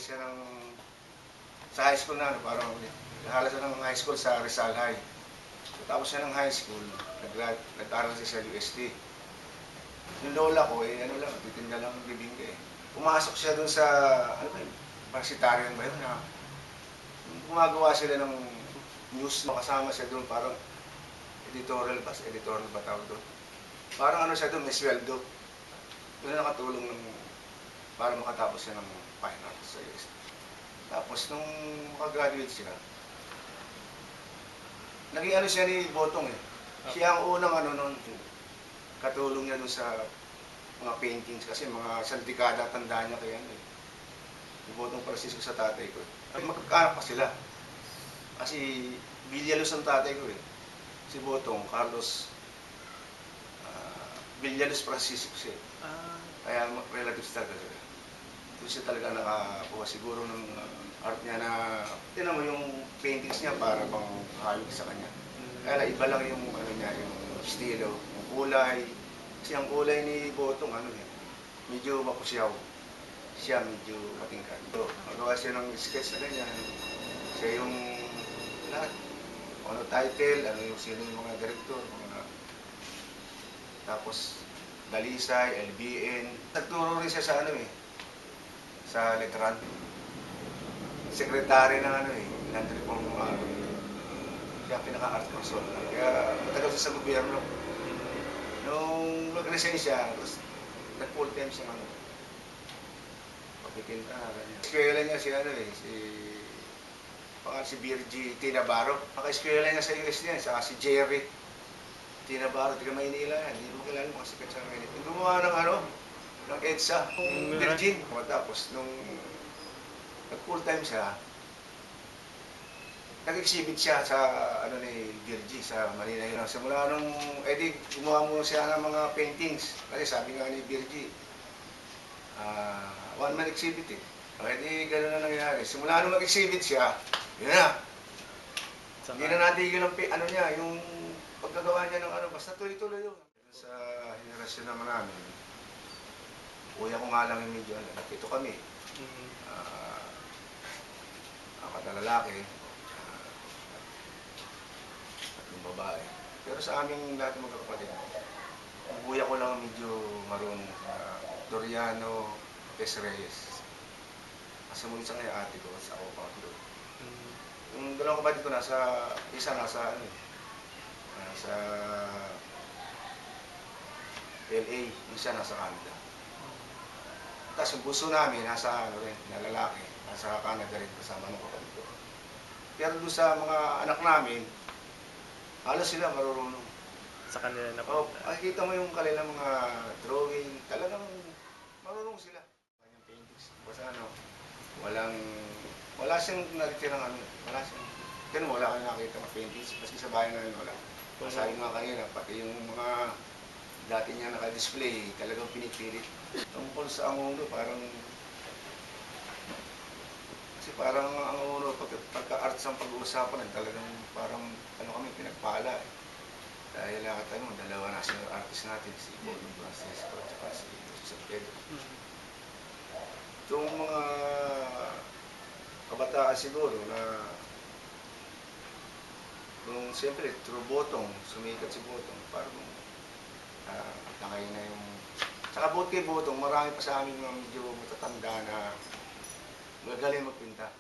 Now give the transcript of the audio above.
siya ng sa high school na, parang halos siya ng high school sa Rizal High. So, tapos siya ng high school, nag-aral siya sa UST. Yung lola ko, ano lang, titinda lang ng bibingka eh. Pumasok siya dun sa, ano ba yun, parasitarian ba yun, na gumagawa sila ng news, makasama siya dun, parang editorial ba tawag doon? Parang ano siya doon, may sweldo. Doon na nakatulong para makatapos siya ng fine arts sa UST. Tapos, nung makagraduate siya, naging ano siya ni Botong eh. Siya ang unang ano noon, katulong niya doon sa mga paintings kasi mga isang dekada tanda niya kaya ano eh. Si Botong Francisco sa tatay ko. Ay, magkakaanak pa sila. Kasi Villalos ang tatay ko eh. Si Botong, Carlos Villalos Francisco siya. Kaya relatives talaga sila. Doon siya talaga nakakuha siguro ng art niya na, tinan mo yung paintings niya para pang hayog sa kanya. Kaya iba lang yung ano niya, yung estilo, yung kulay. Kasi ang kulay ni Botong, ano eh, medyo mapusyaw. Siya medyo matingkad. So, magawa siya ng sketch na ganyan. Siya yung lahat. Ano title, ano yung sino yung mga director, mga tapos Dalisay, LBN. Nagturo rin siya sa ano eh, sa Letran. Sekretary ng ano eh, Land Reform mga ano. Siya pinaka-art person. Kaya matagal siya sa gobyerno. Nung mag-resign siya, nag-full time siya ano. Pagpipinta, ganyan. Eskwela niya si ano eh, si Virgie T. Navarro. Naka-eskwela niya sa US niya, saka si Jerry T. Navarro, tiga Maynila yan. Hindi mo kilala mga sikat sa Maynila. Yung gumawa ng ano, ng EDSA, ng Virgin. Tapos, nung nag-full time siya, nag-exhibit siya sa ano ni Virgie sa Manila yun. Simula nung, gumawa mo siya ng mga paintings. Kasi sabi nga ni Virgie, one-man exhibit eh. Gano'n na nangyari. Simula nung mag-exhibit siya, yun na. Hindi na natigil ang ano niya, yung pagkagawa niya ng ano, basta tuloy-tuloy yun. Sa henerasyon naman namin, kuya ko nga lang yung medyo ano, nakito kami. Apat na lalaki, tatlong babae. Pero sa aming lahat ng magkakapatid, ang kuya ko lang medyo marunong Doriano Pes Reyes. Kasamunod sa kanya ate ko, sa ako pangatlo. Yung dalawang kapatid ko isa nasa ano eh, nasa LA, isa nasa Canada. Tapos yung puso namin, nasa ano rin, na lalaki, nasa Canada rin kasama ng kapatid ko. Pero doon sa mga anak namin, halos sila marunong. Sa kanila na po. Makikita mo yung kanilang mga drawing, talagang marunong sila. Kanyang paintings, basta ano, wala siyang natitirang ano, wala siyang, ganun wala kang nakita ng paintings, maski sa bahay namin wala. Masabi nga kanina, pati yung mga dati niya naka-display, talagang pinipilit. Tungkol sa Angulo, kasi parang ang Angulo, pagka-arts ang pag-uusapan, talagang parang ano kami, pinagpala eh. Dahil lahat ano, dalawa national artist natin, si Botong Francisco at si Joseph Pedro. Itong mga kabataan siguro na kung siyempre, through Botong, sumikat si Botong, parang nakay na yung... Tsaka buti kay Botong, marami pa sa amin mga medyo matatanda na magaling magpinta.